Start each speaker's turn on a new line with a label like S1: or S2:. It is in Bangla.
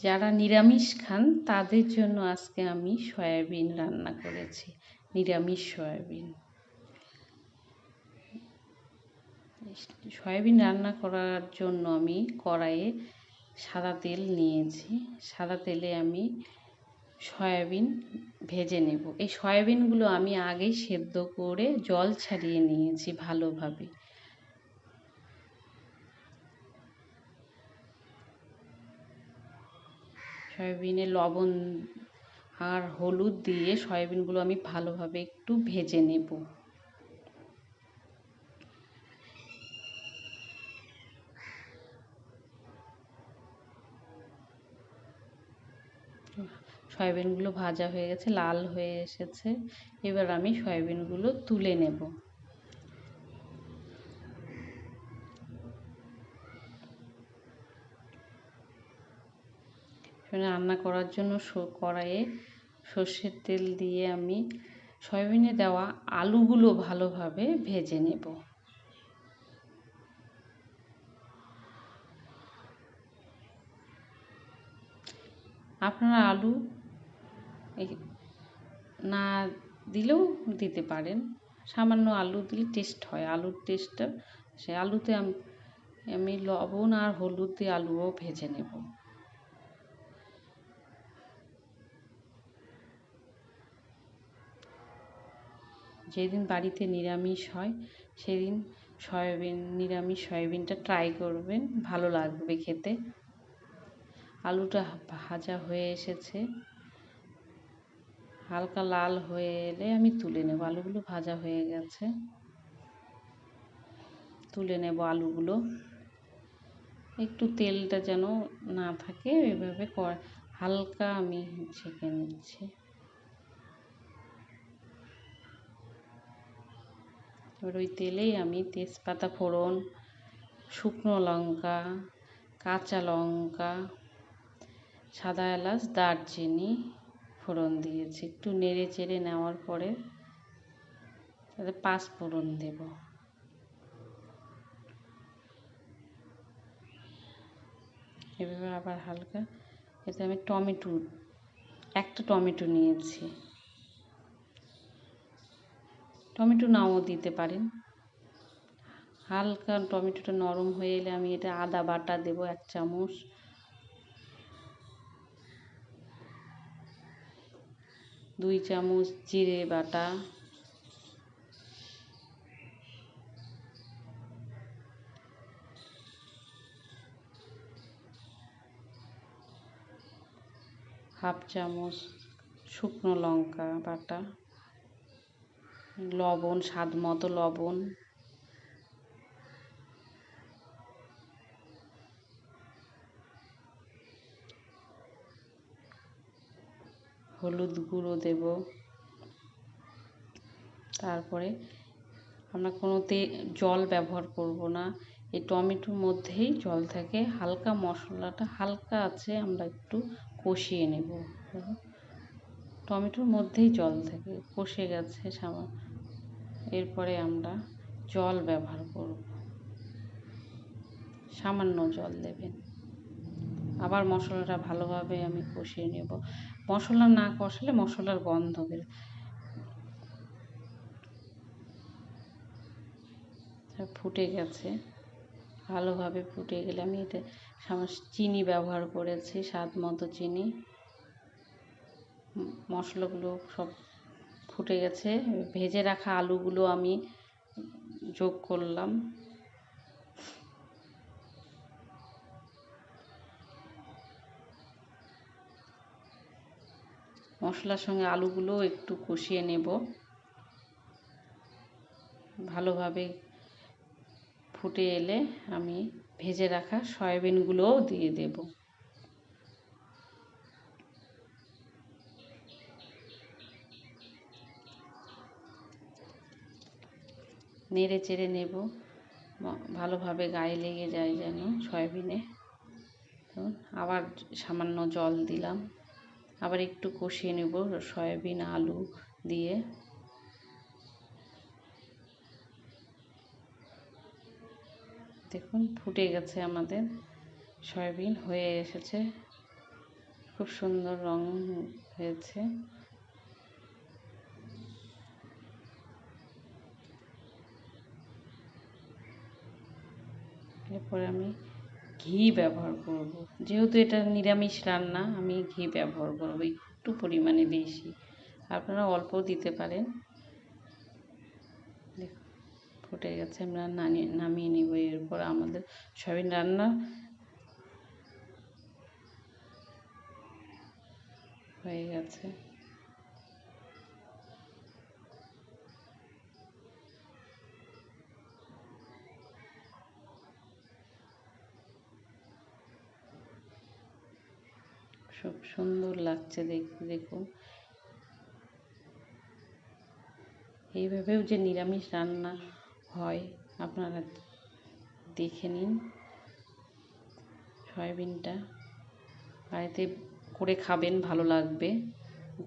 S1: যারা নিরামিষ খান তাদের জন্য আজকে আমি সয়াবিন রান্না করেছি, নিরামিষ সয়াবিন। সয়াবিন রান্না করার জন্য আমি কড়াইয়ে সাদা তেল নিয়েছি। সাদা তেলে আমি সয়াবিন ভেজে নেব। এই সয়াবিনগুলো আমি আগেই সেদ্ধ করে জল ছাড়িয়ে নিয়েছি ভালোভাবে। সয়াবিনে লবণ আর হলুদ দিয়ে সয়াবিনগুলো আমি ভালোভাবে একটু ভেজে নেব। সয়াবিনগুলো ভাজা হয়ে গেছে, লাল হয়ে এসেছে। এবার আমি সয়াবিনগুলো তুলে নেব। রান্না করার জন্য কড়াইয়ে সর্ষের তেল দিয়ে আমি সয়াবিনে দেওয়া আলুগুলো ভালোভাবে ভেজে নেব। আপনারা আলু না দিলেও দিতে পারেন, সামান্য আলু দিলে টেস্ট হয়, আলুর টেস্টটা সে আলুতে আমি লবণ আর হলুদ দিয়ে আলুও ভেজে নেব। যেদিন বাড়িতে নিরামিষ হয় সেদিন নিরামিষ সয়াবিনটা ট্রাই করবেন, ভালো লাগবে খেতে। আলুটা ভাজা হয়ে এসেছে, হালকা লাল হয়ে এলে আমি তুলে নেব। আলুগুলো ভাজা হয়ে গেছে, তুলে নেব আলুগুলো। একটু তেলটা যেন না থাকে, এভাবে হালকা আমি ছেঁকে নিচ্ছি। এবার ওই তেলেই আমি তেজপাতা ফোড়ন, শুকনো লঙ্কা, কাঁচা লঙ্কা, সাদা এলাচ, দারচিনি ফোড়ন দিয়েছি। একটু নেড়ে চেড়ে নেওয়ার পরে তাতে 5 ফোড়ন দেব। এভাবে আবার হালকা, এতে আমি একটা টমেটো নিয়েছি। টমেটো নাও দিতে পারেন। হালকা টমেটোটা নরম হয়ে এলে আমি এটা আদা বাটা দেব 1 চামচ, দুই চামচ জিরে বাটা, হাফ চামচ শুকনো লঙ্কা বাটা, লবণ স্বাদ মতো লবণ, হলুদ গুঁড়ো দেব। তারপরে আমরা কোনো জল ব্যবহার করব না, এই টমেটোর মধ্যেই জল থাকে। হালকা মশলাটা হালকা আছে, আমরা একটু কষিয়ে নেব। টমেটোর মধ্যেই জল থাকে, কষে গেছে এরপরে আমরা জল ব্যবহার করব, সামান্য জল দেবেন। আবার মশলাটা ভালোভাবে আমি কষিয়ে নেব। মশলা না কষালে মশলার গন্ধ বের। ফুটে গেছে, ভালোভাবে ফুটে গেলে আমি এতে চিনি ব্যবহার করেছি, স্বাদ মতো চিনি। মশলাগুলো সব ফুটে গেছে, ভেজে রাখা আলুগুলো আমি যোগ করলাম। মশলার সঙ্গে আলুগুলো একটু কষিয়ে নেব। ভালোভাবে ফুটে এলে আমি ভেজে রাখা সয়াবিনগুলোও দিয়ে দেব। নেড়ে চেড়ে নেব, ভালোভাবে গায়ে লেগে যায় যেন সয়াবিনে। আবার সামান্য জল দিলাম, আবার একটু কষিয়ে নেব সয়াবিন আলু দিয়ে। দেখুন ফুটে গেছে, আমাদের সয়াবিন হয়ে এসেছে। খুব সুন্দর রং হয়েছে। এরপরে আমি ঘি ব্যবহার করব, যেহেতু এটা নিরামিষ রান্না আমি ঘি ব্যবহার করব একটু পরিমাণে বেশি, আপনারা অল্প দিতে পারেন। দেখুন ফুটে গেছে, আমরা নামিয়ে নিব। এরপর আমাদের সয়াবিন রান্না হয়ে গেছে। খুব সুন্দর লাগছে দেখতে, দেখুন। এইভাবেও যে নিরামিষ রান্না হয় আপনারা দেখে নিন। সয়াবিনটা বাড়িতে করে খাবেন, ভালো লাগবে।